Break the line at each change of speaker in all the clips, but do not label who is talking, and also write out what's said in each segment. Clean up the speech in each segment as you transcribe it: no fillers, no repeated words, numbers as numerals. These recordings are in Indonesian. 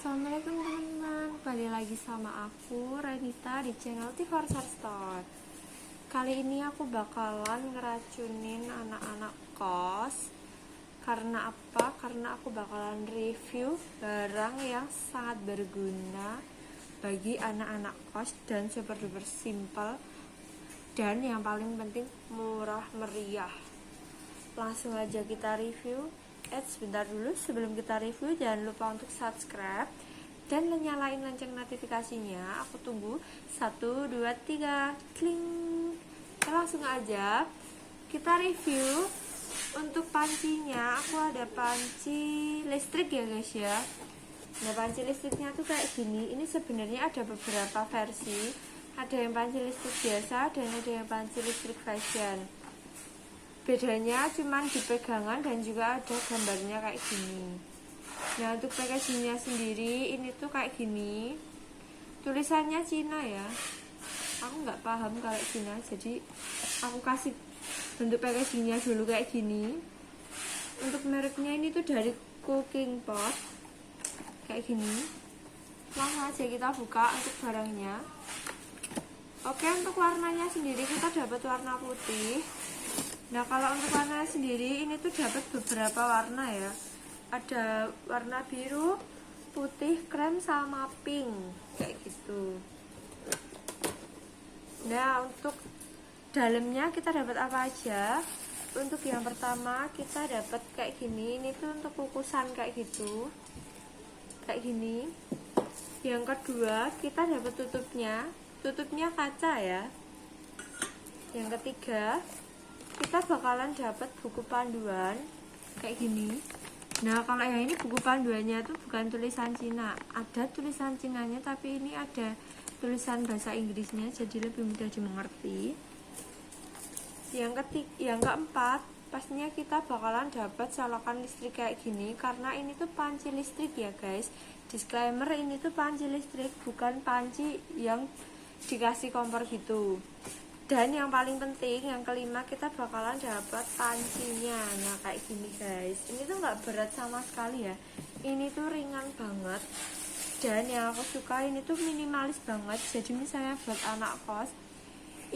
Assalamualaikum teman-teman, kembali lagi sama aku Renita di channel T4 Store. Kali ini aku bakalan ngeracunin anak-anak kos. Karena apa? Karena aku bakalan review barang yang sangat berguna bagi anak-anak kos dan super duper simple, dan yang paling penting murah meriah. Langsung aja kita review. Sebentar dulu, sebelum kita review jangan lupa untuk subscribe dan nyalain lonceng notifikasinya. Aku tunggu 1, 2, 3 kling. Langsung aja kita review. Untuk pancinya aku ada panci listrik ya guys ya. Nah, panci listriknya tuh kayak gini. Ini sebenarnya ada beberapa versi. Ada yang panci listrik biasa dan ada yang panci listrik fashion. Bedanya cuman di pegangan dan juga ada gambarnya kayak gini. Nah, untuk packagingnya sendiri ini tuh kayak gini. Tulisannya Cina ya. Aku nggak paham kalau Cina, jadi aku kasih bentuk packagingnya dulu kayak gini. Untuk mereknya ini tuh dari Cooking Pot kayak gini. Langsung aja kita buka untuk barangnya. Oke, untuk warnanya sendiri kita dapat warna putih. Nah, kalau untuk warna sendiri ini tuh dapat beberapa warna ya. Ada warna biru, putih, krem, sama pink kayak gitu. Nah, untuk dalamnya kita dapat apa aja? Untuk yang pertama kita dapat kayak gini. Ini tuh untuk kukusan kayak gitu, kayak gini. Yang kedua kita dapat tutupnya kaca ya. Yang ketiga kita bakalan dapat buku panduan kayak gini. Nah, kalau yang ini buku panduannya itu bukan tulisan Cina, ada tulisan Cinanya tapi ini ada tulisan bahasa Inggrisnya, jadi lebih mudah dimengerti. Yang keempat pastinya kita bakalan dapat colokan listrik kayak gini, karena ini tuh panci listrik ya guys. Disclaimer, ini tuh panci listrik, bukan panci yang dikasih kompor gitu. Dan yang paling penting, yang kelima, kita bakalan dapat pancinya. Nah, kayak gini guys. Ini tuh nggak berat sama sekali ya. Ini tuh ringan banget. Dan yang aku suka ini tuh minimalis banget. Jadi misalnya buat anak kos,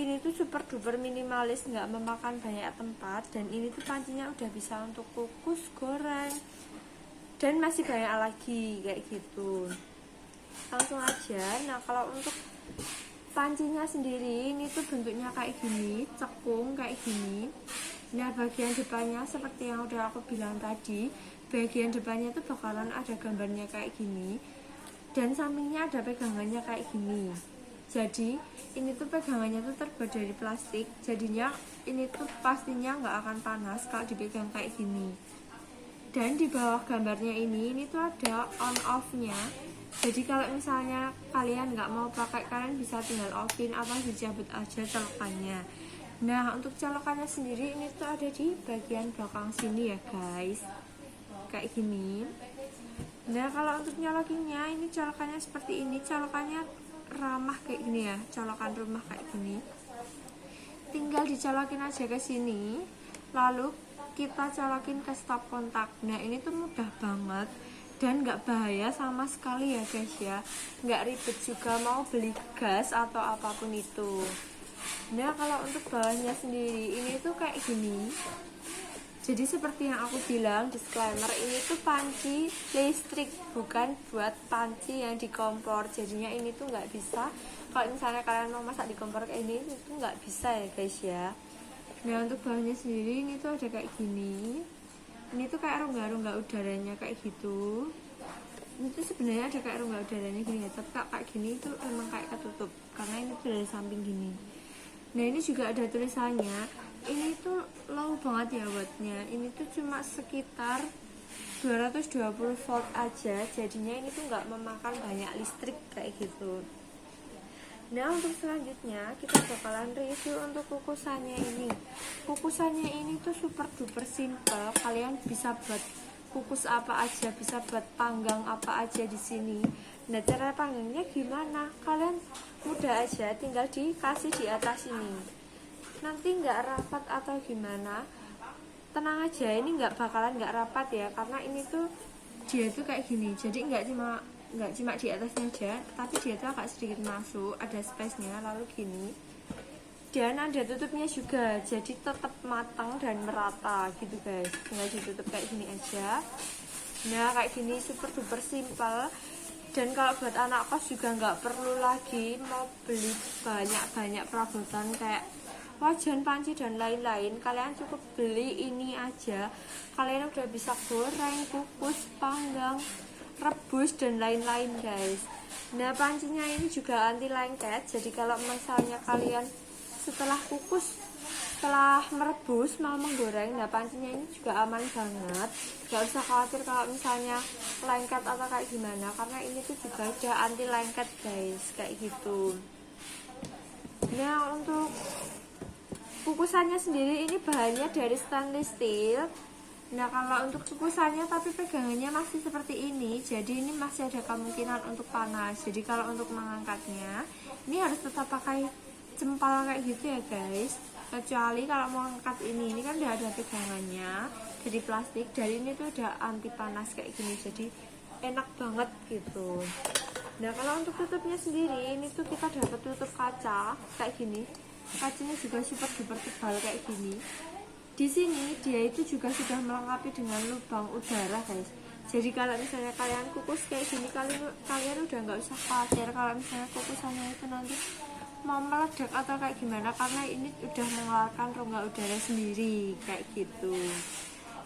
ini tuh super duper minimalis, nggak memakan banyak tempat. Dan ini tuh pancinya udah bisa untuk kukus, goreng, dan masih banyak lagi kayak gitu. Langsung aja. Nah, kalau untuk pancinya sendiri ini tuh bentuknya kayak gini, cekung kayak gini. Nah, bagian depannya seperti yang udah aku bilang tadi, bagian depannya tuh bakalan ada gambarnya kayak gini, dan sampingnya ada pegangannya kayak gini. Jadi ini tuh pegangannya tuh terbuat dari plastik, jadinya ini tuh pastinya nggak akan panas kalau dipegang kayak gini. Dan di bawah gambarnya ini tuh ada on off nya. Jadi kalau misalnya kalian nggak mau pakai, kalian bisa tinggal offin atau dicabut aja colokannya. Nah, untuk colokannya sendiri ini tuh ada di bagian belakang sini ya guys, kayak gini. Nah, kalau untuk nyolokinnya ini colokannya seperti ini. Colokannya ramah kayak gini ya, colokan rumah kayak gini. Tinggal dicolokin aja ke sini, lalu kita colokin ke stop kontak. Nah, ini tuh mudah banget dan nggak bahaya sama sekali ya guys ya. Nggak ribet juga mau beli gas atau apapun itu. Nah, kalau untuk bawahnya sendiri ini tuh kayak gini. Jadi seperti yang aku bilang, disclaimer, ini tuh panci listrik, bukan buat panci yang di kompor. Jadinya ini tuh nggak bisa, kalau misalnya kalian mau masak di kompor kayak ini, itu nggak bisa ya guys ya. Nah, untuk bawahnya sendiri ini tuh ada kayak gini. Ini tuh kayak rongga-rongga udaranya kayak gitu. Ini tuh sebenarnya ada kayak rongga udaranya gini ya, tapi kayak gini itu emang kayak ketutup karena ini tuh dari samping gini. Nah, ini juga ada tulisannya. Ini tuh low banget ya wattnya. Ini tuh cuma sekitar 220 volt aja, jadinya ini tuh nggak memakan banyak listrik kayak gitu. Nah, untuk selanjutnya kita bakalan review untuk kukusannya ini. Kukusannya ini tuh super duper simple. Kalian bisa buat kukus apa aja, bisa buat panggang apa aja di sini. Nah, cara panggangnya gimana? Kalian mudah aja, tinggal dikasih di atas ini. Nanti nggak rapat atau gimana, tenang aja, ini nggak bakalan nggak rapat ya, karena ini tuh dia tuh kayak gini. Jadi nggak cuma nggak cuma di atasnya aja, tapi dia tuh agak sedikit masuk, ada space nya, lalu gini dan ada tutupnya juga, jadi tetap matang dan merata gitu guys, tinggal ditutup kayak gini aja. Nah kayak gini super duper simple. Dan kalau buat anak kos juga nggak perlu lagi mau beli banyak-banyak perabotan kayak wajan, panci dan lain-lain. Kalian cukup beli ini aja, kalian udah bisa goreng, kukus, panggang, rebus dan lain-lain guys. Nah pancinya ini juga anti lengket, jadi kalau misalnya kalian setelah kukus, setelah merebus mau menggoreng, nah pancinya ini juga aman banget, gak usah khawatir kalau misalnya lengket atau kayak gimana, karena ini tuh juga udah anti lengket guys, kayak gitu. Nah untuk kukusannya sendiri ini bahannya dari stainless steel. Nah kalau untuk kukusannya tapi pegangannya masih seperti ini, jadi ini masih ada kemungkinan untuk panas. Jadi kalau untuk mengangkatnya ini harus tetap pakai jempol kayak gitu ya guys, kecuali kalau mau angkat ini kan udah ada pegangannya jadi plastik, dari ini tuh udah anti panas kayak gini, jadi enak banget gitu. Nah kalau untuk tutupnya sendiri ini tuh kita dapat tutup kaca kayak gini, kacanya juga super duper tebal kayak gini. Di sini dia itu juga sudah melengkapi dengan lubang udara guys, jadi kalau misalnya kalian kukus kayak gini, kalian udah nggak usah khawatir kalau misalnya kukusannya itu nanti mau meledak atau kayak gimana, karena ini udah mengeluarkan rongga udara sendiri kayak gitu.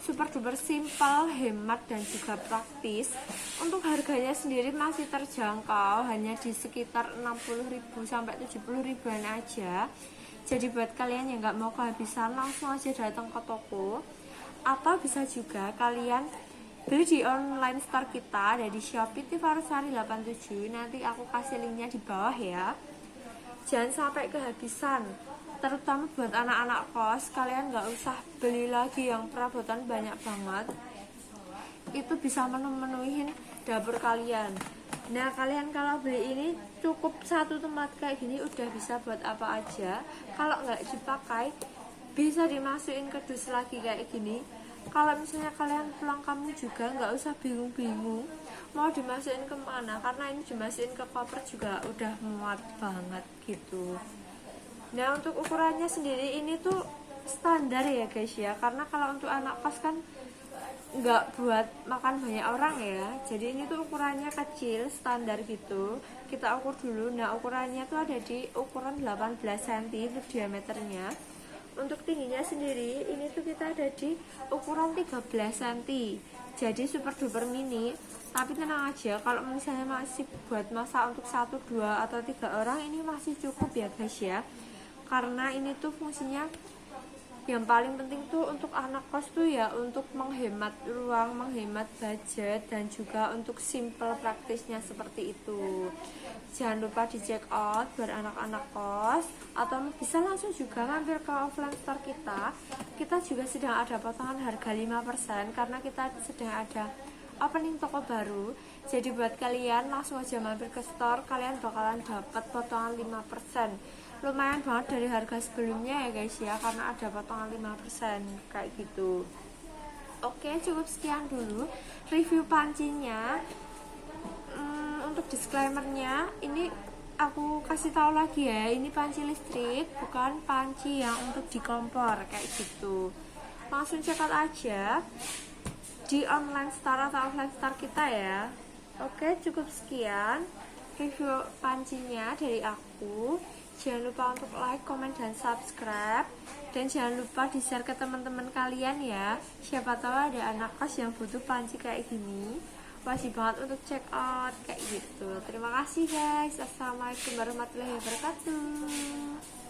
Super duper simple, hemat dan juga praktis. Untuk harganya sendiri masih terjangkau, hanya di sekitar 60.000 sampai 70.000-an aja. Jadi buat kalian yang nggak mau kehabisan, langsung aja datang ke toko, atau bisa juga kalian beli di online store kita, ada di Shopee Tifarusari 87. Nanti aku kasih linknya di bawah ya. Jangan sampai kehabisan, terutama buat anak-anak kos, kalian nggak usah beli lagi yang perabotan banyak banget, itu bisa memenuhi dapur kalian. Nah kalian kalau beli ini cukup satu tempat kayak gini udah bisa buat apa aja. Kalau nggak dipakai bisa dimasukin ke dus lagi kayak gini. Kalau misalnya kalian pulang kampung juga nggak usah bingung-bingung mau dimasukin kemana, karena ini dimasukin ke koper juga udah muat banget gitu. Nah untuk ukurannya sendiri ini tuh standar ya guys ya, karena kalau untuk anak kos kan nggak buat makan banyak orang ya, jadi ini tuh ukurannya kecil standar gitu. Kita ukur dulu. Nah ukurannya tuh ada di ukuran 18 cm untuk diameternya. Untuk tingginya sendiri ini tuh kita ada di ukuran 13 cm, jadi super duper mini. Tapi tenang aja, kalau misalnya masih buat masak untuk 1, 2 atau 3 orang ini masih cukup ya guys ya, karena ini tuh fungsinya yang paling penting tuh untuk anak kos tuh ya untuk menghemat ruang, menghemat budget, dan juga untuk simple praktisnya seperti itu. Jangan lupa di check out buat anak-anak kos, atau bisa langsung juga mampir ke offline store kita. Kita juga sedang ada potongan harga 5% karena kita sedang ada opening toko baru. Jadi buat kalian langsung aja mampir ke store, kalian bakalan dapat potongan 5%. Lumayan banget dari harga sebelumnya ya guys ya, karena ada potongan 5% kayak gitu. Oke, cukup sekian dulu review pancinya. Untuk disclaimernya ini aku kasih tahu lagi ya, ini panci listrik, bukan panci yang untuk di kompor kayak gitu. Langsung check out aja di online store atau offline store kita ya. Oke, cukup sekian review pancinya dari aku. Jangan lupa untuk like, comment, dan subscribe. Dan jangan lupa di-share ke teman-teman kalian ya. Siapa tahu ada anak kos yang butuh panci kayak gini. Wajib banget untuk check out kayak gitu. Terima kasih guys. Assalamualaikum warahmatullahi wabarakatuh.